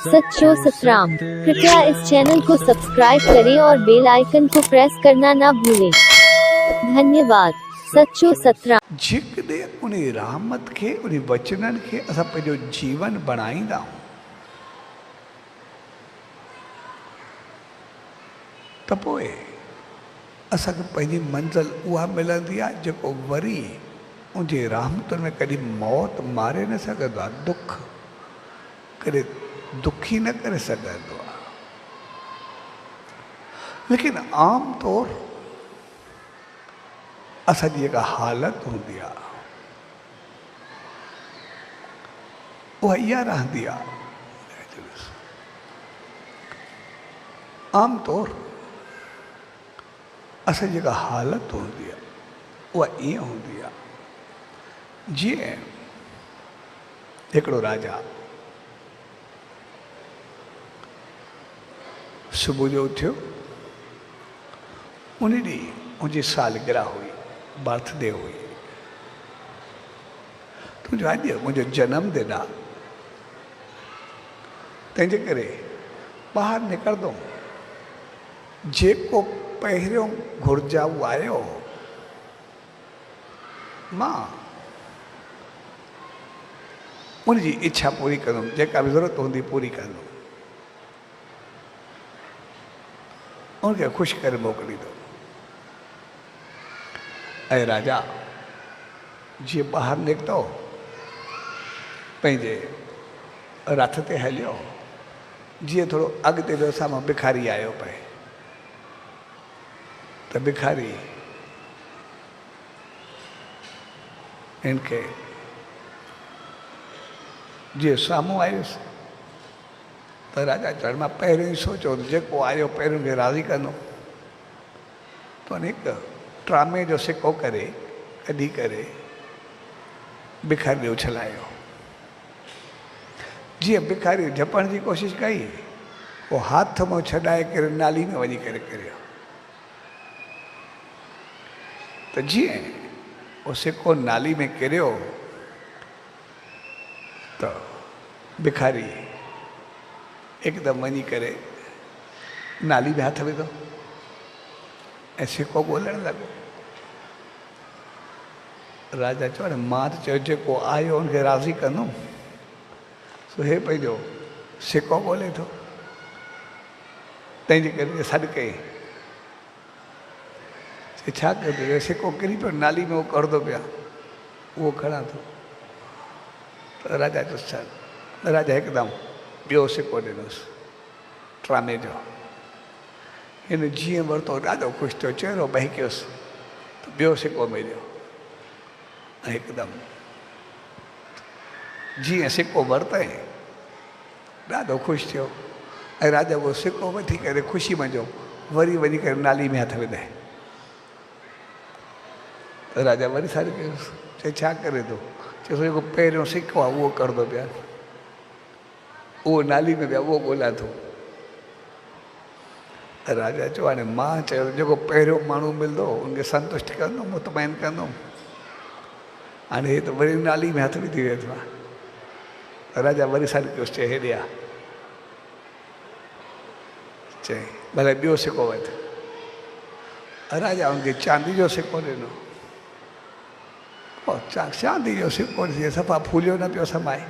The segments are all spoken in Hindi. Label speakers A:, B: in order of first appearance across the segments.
A: सच्चो सतराम। कृपया इस चैनल को सब्सक्राइब करें और बेल आइकन को प्रेस करना ना भूलें। धन्यवाद। सच्चो सतराम।
B: जेकॾहिं उन रहमत खे उन वचननि खे असां पंहिंजो जीवन बणाईंदा आहियूं त पोइ असांखे पंहिंजी मंज़िल उहा मिलंदी आहे जेको वरी उनजे रहमतुनि में कॾहिं मौत मारे न सघंदो आहे, दुख कॾहिं दुखी न करे सघंदो आहे। लेकिन आम तौर असांजी जेका हालत हूंदी आहे उहा इहा रहंदी आहे। आम तौर असांजी जेका हालत हूंदी आहे उहा ईअं हूंदी आहे जीअं हिकिड़ो राजा सुबुह जो उथियो, उन ॾींहुं उनजी सालगिरह हुई, बर्थडे हुई। तुंहिंजो अॼु मुंहिंजो जनमदिन आहे, तंहिंजे करे ॿाहिरि निकिरंदुमि, जेको पहिरियों घुर्जाऊ आयो मां उनजी इच्छा पूरी कंदुमि, जेका बि ज़रूरत हूंदी पूरी कंदुमि, उनखे ख़ुशि करे मोकिलींदुमि। ऐं राजा जीअं ॿाहिरि निकितो, पंहिंजे रथ ते हलियो, जीअं थोरो अॻिते जो साम्हूं भिखारी आयो पए त भिखारी हिनखे जीअं साम्हूं आयुसि त राजा चवण मां पहिरियों ई सोचियो जेको आयो पहिरियों खे राज़ी कंदो, त हिकु ट्रामे जो सिको करे कढी करे भिखारी ॾे उछलायो। जीअं भिखारी झपण जी कोशिशि कई, पोइ हथ मां छॾाए करे नाली में वञी करे किरियो। त जीअं उहो सिको नाली में किरियो त भिखारी हिकदमि वञी करे नाली में हथ विधो ऐं सिको ॻोल्हण लॻो। राजा चवण मां त चयो जेको आयो हुनखे राज़ी कंदुमि, सो हे पंहिंजो सिको ॻोल्हे थो, तंहिंजे करे सॾु कई। छा कयो, सिको किरी पियो नाली में, उहो करंदो पिया, उहो खणा थो। त राजा चयो छा, राजा हिकदमि ॿियो सिको ॾिनोसि ट्रामे जो। हिन जीअं वरितो ॾाढो ख़ुशि थियो, चहिरो बहकियोसि त ॿियो सिको मिलियो ऐं हिकदमि जीअं सिको वरितई ॾाढो ख़ुशि थियो। ऐं राजा उहो सिको वठी करे ख़ुशी मंझो वरी वञी करे नाली में हथ विधाए। त राजा वरी साॾु कयोसि, चए छा करे थो, चए जेको पहिरियों सिको आहे उहो करंदो पिया, उहो नाली में पिया, उहो ॻोल्हा थो। राजा चयो हाणे मां चयो जेको पहिरियों माण्हू मिलंदो उनखे संतुष्ट कंदुमि, मुतमइन कंदुमि, हाणे हे त वरी नाली में हथ विझी वेठो आहे। राजा वरी साॾु कयोसि, चए हेॾे आ, चई भले ॿियो सिको वठ। राजा उनखे चांदी जो सिको ॾिनो। चांदी जो सिको ॾिसी सफ़ा फूलियो न पियो समाए,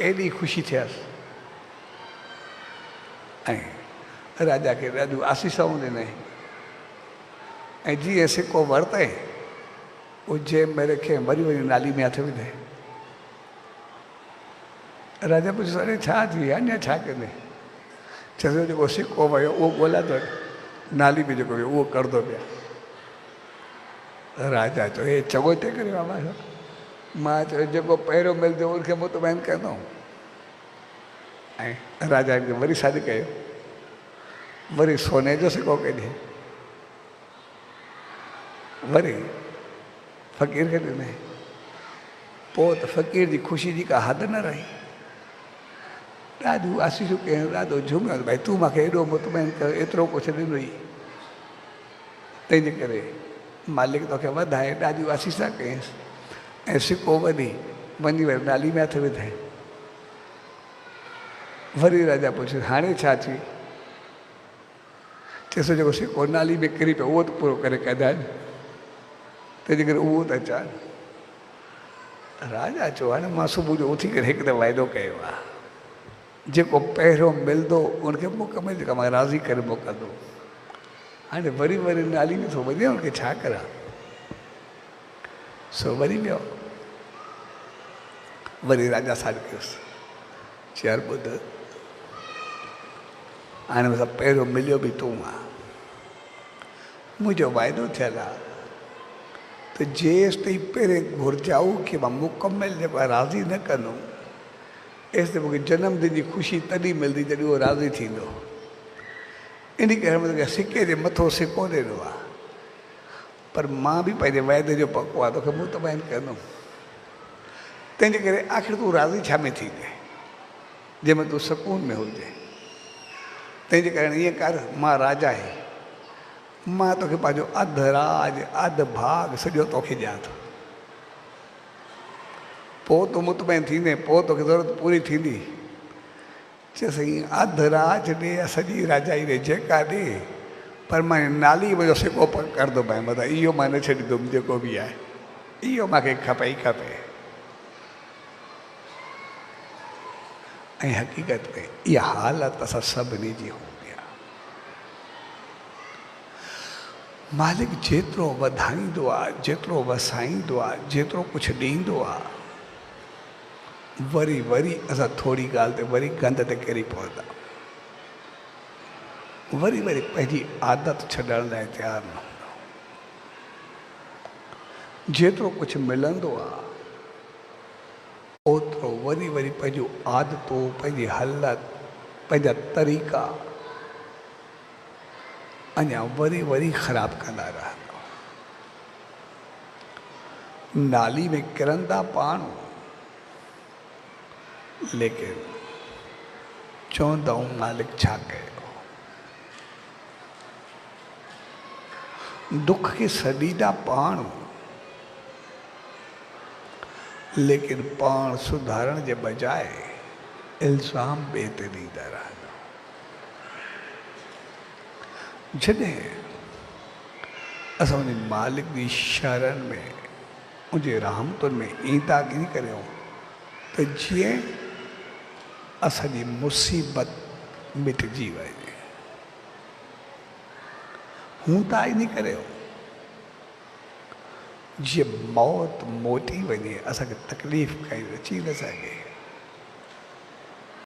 B: एॾी ख़ुशी थियसि। ऐं राजा खे ॾाढियूं आसीसूं ॾिनई। ऐं जीअं सिको वरितई, उहो जेब में रखे वरी वरी नाली में हथ विधे। राजा पुछियो अरे छा थी, अञा छा कंदे, चयो जेको सिको वियो उहो ॻोल्हा थो, नाली में जेको वियो उहो करंदो पिया। राजा चयो हे चङो थिए करे मां चयो जेको पहिरियों मिलंदो उनखे मुतमइन कंदुमि। ऐं राजा खे वरी साॾु कयो, वरी सोने जो सिको कढी वरी फ़क़ीर खे ॾिनई। पोइ त फ़क़ीर जी ख़ुशी जी का हद न रही, ॾाढियूं आसीसूं कयूं, ॾाढो झुमियो, भई तूं मूंखे एॾो मुतमइन कयो, एतिरो कुझु ॾिनो ई, तंहिंजे करे मालिक तोखे वधाए, ॾाढियूं आसीसा कयईंसि। ऐं सिको वधी वञी वरी नाली में हथ विधाए। वरी राजा पुछे हाणे छा थी? चएसि जेको सिको नाली में किरी पियो उहो त पूरो करे कढाए, तंहिंजे करे उहो त अचां। राजा चयो हाणे मां सुबुह जो उथी करे हिकु त वाइदो कयो आहे, जेको पहिरियों मिलंदो उनखे मुकमल जेका मां राज़ी करे मोकिलंदो। हाणे वरी वरी नाली में थो वञे, उनखे छा करां? सो वरी वियो, वरी राजा सां कयोसि, चयार ॿुध हाणे मतिलबु पहिरियों मिलियो बि तूं आहे, मुंहिंजो वाइदो थियलु आहे त जेसि ताईं पहिरें घुरिजाऊ की मां मुकमल जेको आहे राज़ी न कंदुमि, एसि ताईं मूंखे जनमदिन जी ख़ुशी तॾहिं मिलंदी जॾहिं उहो राज़ी थींदो। इन करे मतिलबु सिके जे मथो सिको ॾिनो आहे, पर मां बि पंहिंजे वाइदे जो पको आहे, तोखे मुतमइन कंदुमि। तंहिंजे करे आख़िर तूं राज़ी छा में थींदे जंहिंमें तूं सुकून में हुजे। तंहिंजे करे ईअं कर, मां राजा आहे, मां तोखे पंहिंजो अधु राज अधु भाग सॼो तोखे ॾियां थो, पोइ तूं मुतमइन थींदे, पोइ तोखे ज़रूरत पूरी थींदी। चएसि ईअं अधु राज ॾे सॼी राजाई ॾे जेका ॾे, पर मां नाली मुंहिंजो सिको करंदो पाए, मतिलबु इहो मां न छॾींदुमि, जेको बि आहे इहो मूंखे खपे ई खपे। ऐं हक़ीक़त में इहा हालत असां सभिनी जी हूंदी आहे। मालिक जेतिरो वधाईंदो आहे, जेतिरो वसाईंदो आहे, जेतिरो कुझु ॾींदो आहे, वरी वरी असां थोरी ॻाल्हि ते वरी गंद ते किरी पवंदा, वरी वरी पंहिंजी आदत छॾण लाइ तयारु न हूंदा। जेतिरो कुझु मिलंदो आहे ओतिरो वरी वरी पंहिंजूं आदतूं, पंहिंजी हालत, पंहिंजा तरीक़ा अञा वरी वरी ख़राबु कंदा रहंदा। नाली में किरंदा पाण, लेकिन चवंदा मालिक छा कयो, दुख खे सॾींदा पाण, लेकिन पाण सुधारण जे बजाय इल्ज़ाम ॿिए ते ॾींदा रहंदा। जॾहिं असां उन मालिक जी शरण में, उनजे रहमतुनि में ईंदा इन करियूं त जीअं असांजी मुसीबत मिटिजी वञे। हूंदा इन करे जीअं मौत मोटी वञे, असांखे तकलीफ़ काई अची न सघे।